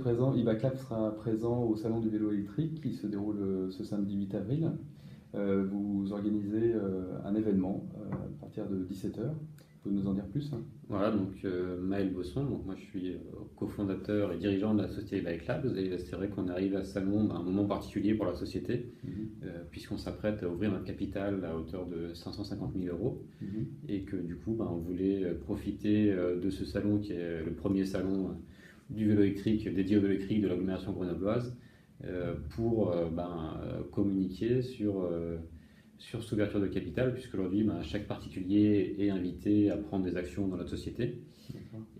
Présent, IBACLAB sera présent au Salon du vélo électrique qui se déroule ce samedi 8 avril. Vous organisez un événement à partir de 17h. Vous pouvez nous en dire plus? Voilà, donc Maël Bosson, donc moi je suis cofondateur et dirigeant de la société BikeLab. Et c'est vrai qu'on arrive à ce salon à un moment particulier pour la société, puisqu'on s'apprête à ouvrir notre capital à hauteur de 550 000 euros. Et que du coup, on voulait profiter de ce salon qui est le premier salon du vélo électrique, dédié au vélo électrique de l'agglomération grenobloise, pour communiquer sur cette ouverture de capital, puisqu'aujourd'hui, chaque particulier est invité à prendre des actions dans notre société.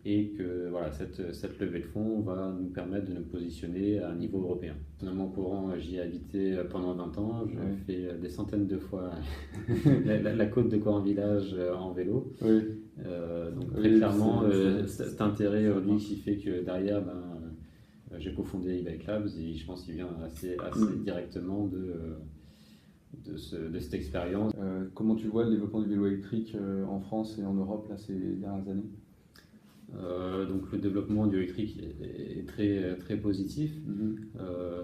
Et que voilà, cette levée de fonds va nous permettre de nous positionner à un niveau européen. Finalement, courant, j'y ai habité pendant 20 ans, j'ai fait des centaines de fois la côte de Coran Village en vélo. Donc très clairement, cet intérêt aujourd'hui qui fait que derrière, j'ai cofondé eBikeLabs et je pense qu'il vient assez directement de cette expérience. Comment tu vois le développement du vélo électrique en France et en Europe là, ces dernières années? Donc le développement du électrique est très, très positif.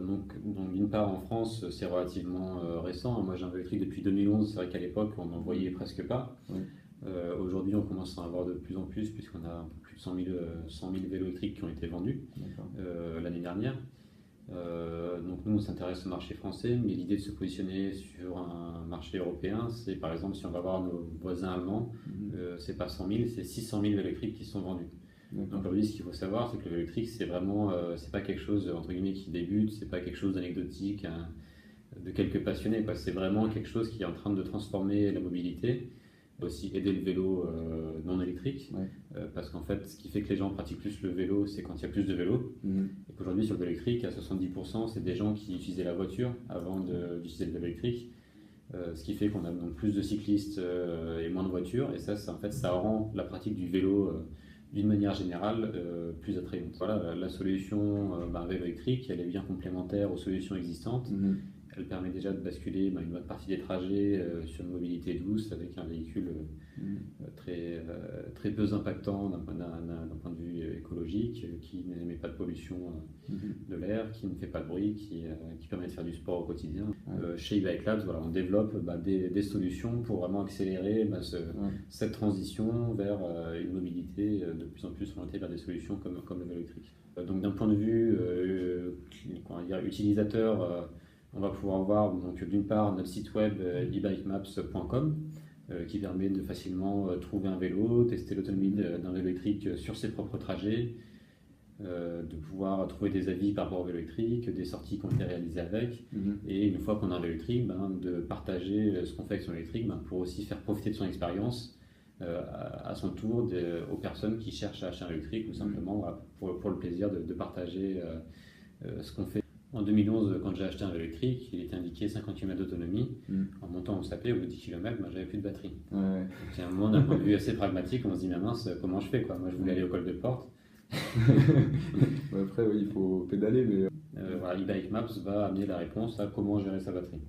Donc d'une part en France c'est relativement récent. Moi j'ai un vélo électrique depuis 2011, c'est vrai qu'à l'époque on n'en voyait presque pas. Aujourd'hui on commence à en avoir de plus en plus puisqu'on a un peu plus de 100 000 vélos électriques qui ont été vendus l'année dernière. Donc nous on s'intéresse au marché français, mais l'idée de se positionner sur un marché européen, c'est par exemple si on va voir nos voisins allemands, c'est pas 100 000, c'est 600 000 vélos électriques qui sont vendus. Donc aujourd'hui ce qu'il faut savoir c'est que le vélo électrique c'est vraiment, c'est pas quelque chose entre guillemets qui débute, c'est pas quelque chose d'anecdotique, de quelques passionnés, c'est vraiment quelque chose qui est en train de transformer la mobilité. Aussi aider le vélo non électrique, parce qu'en fait ce qui fait que les gens pratiquent plus le vélo c'est quand il y a plus de vélos, et qu'aujourd'hui sur le vélo électrique à 70% c'est des gens qui utilisaient la voiture avant d'utiliser le vélo électrique, ce qui fait qu'on a donc plus de cyclistes et moins de voitures, et ça en fait ça rend la pratique du vélo d'une manière générale plus attrayante. Voilà, la solution vélo électrique elle est bien complémentaire aux solutions existantes. Elle permet déjà de basculer une bonne partie des trajets sur une mobilité douce avec un véhicule très peu impactant d'un point de vue écologique, qui n'émet pas de pollution de l'air, qui ne fait pas de bruit, qui permet de faire du sport au quotidien. Chez eBikeLabs, on développe des solutions pour vraiment accélérer cette transition vers une mobilité de plus en plus orientée vers des solutions comme le vélo électrique. Donc d'un point de vue utilisateur, on va pouvoir voir donc d'une part notre site web ebikemaps.com qui permet de facilement trouver un vélo, tester l'autonomie d'un vélo électrique sur ses propres trajets, de pouvoir trouver des avis par rapport au vélo électrique, des sorties qu'on a réalisées avec, et une fois qu'on a un vélo électrique, de partager ce qu'on fait avec son électrique pour aussi faire profiter de son expérience à son tour aux personnes qui cherchent à acheter un vélo électrique, ou simplement pour le plaisir de partager ce qu'on fait. En 2011, quand j'ai acheté un vélo électrique, il était indiqué 50 km d'autonomie. En montant au sapé, au bout de 10 km, j'avais plus de batterie. Donc, c'est un moment d'un point de vue assez pragmatique, on se dit, mais mince, comment je fais Moi, je voulais aller au col de Porte. Après, il faut pédaler, mais... eBikeMaps va amener la réponse à comment gérer sa batterie.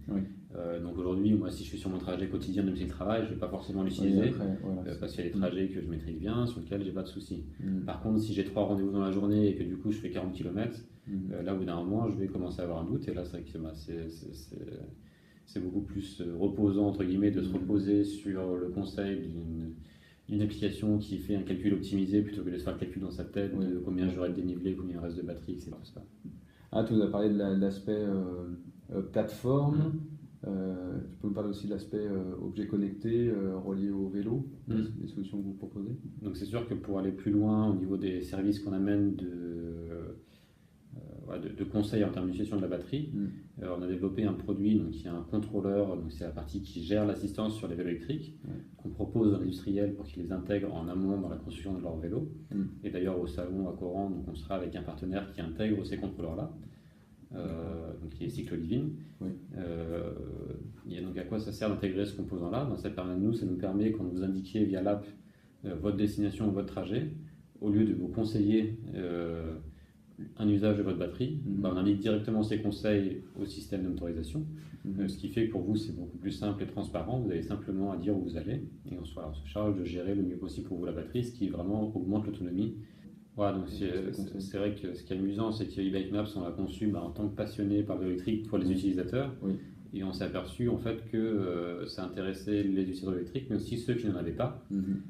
Donc aujourd'hui, moi, si je suis sur mon trajet quotidien de domicile travail, je ne vais pas forcément l'utiliser, parce qu'il y a des trajets que je maîtrise bien, sur lesquels j'ai pas de soucis. Par contre, si j'ai 3 rendez-vous dans la journée et que du coup je fais 40 km, là au bout d'un moment, je vais commencer à avoir un doute, et là c'est vrai que c'est beaucoup plus reposant entre guillemets de se reposer sur le conseil d'une application qui fait un calcul optimisé plutôt que de se faire le calcul dans sa tête de combien j'aurai de dénivelé, combien il reste de batterie, etc. Tu nous as parlé de l'aspect plateforme. Tu peux me parler aussi de l'aspect objet connecté relié au vélo, les solutions que vous proposez? Donc c'est sûr que pour aller plus loin au niveau des services qu'on amène de conseils en termes d'utilisation de la batterie, on a développé un produit qui est un contrôleur, donc c'est la partie qui gère l'assistance sur les vélos électriques, qu'on propose aux industriels pour qu'ils les intègrent en amont dans la construction de leur vélo. Et d'ailleurs au salon à Coran, donc on sera avec un partenaire qui intègre ces contrôleurs-là. Qui est Cycloliving. Et donc à quoi ça sert d'intégrer ce composant-là? Ça nous permet, quand vous indiquez via l'app votre destination ou votre trajet, au lieu de vous conseiller un usage de votre batterie, on indique directement ces conseils au système de motorisation, ce qui fait que pour vous c'est beaucoup plus simple et transparent. Vous avez simplement à dire où vous allez, et on se charge de gérer le mieux possible pour vous la batterie, ce qui vraiment augmente l'autonomie Ouais, donc Qu'est-ce que tu conseilles? c'est vrai que ce qui est amusant, c'est que e-Bike Maps, on l'a conçu en tant que passionné par le vélo électrique pour les Oui, utilisateurs. oui, Et on s'est aperçu en fait que ça intéressait les utilisateurs électriques, mais aussi ceux qui n'en avaient pas. mhm,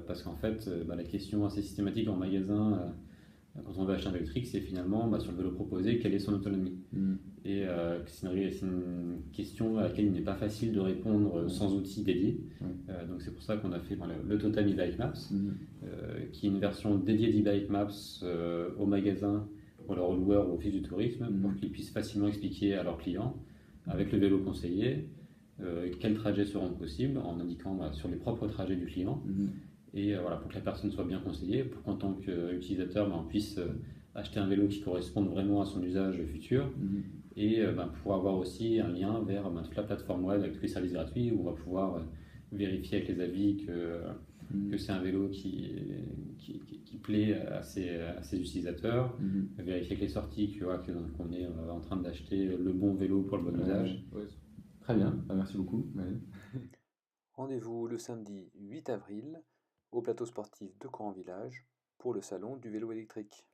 Parce qu'en fait, la question assez systématique en magasin, quand on veut acheter un vélo électrique, c'est finalement sur le vélo proposé, quelle est son autonomie. mhm, Et c'est une question à laquelle il n'est pas facile de répondre ouais, sans outil dédié. ouais, Donc c'est pour ça qu'on a fait le Totem e-Bike Maps, mhm, qui est une version dédiée d'e-Bike Maps au magasin, pour leurs loueurs ou office du tourisme, pour mhm, qu'ils puissent facilement expliquer à leurs clients, avec le vélo conseillé, quels trajets seront possibles, en indiquant sur les propres trajets du client. mhm, Et voilà, pour que la personne soit bien conseillée, pour qu'en tant qu'utilisateur, on puisse acheter un vélo qui corresponde vraiment à son usage futur mhm, et pouvoir avoir aussi un lien vers toute la plateforme web avec tous les services gratuits où on va pouvoir vérifier avec les avis que mhm, c'est un vélo qui plaît à ses utilisateurs, mhm. vérifier avec les sorties qu'on est en train d'acheter le bon vélo pour le bon usage. Ouais. Très bien, bah, merci beaucoup. Maël. Rendez-vous le samedi 8 avril au plateau sportif de Coran Village pour le salon du vélo électrique.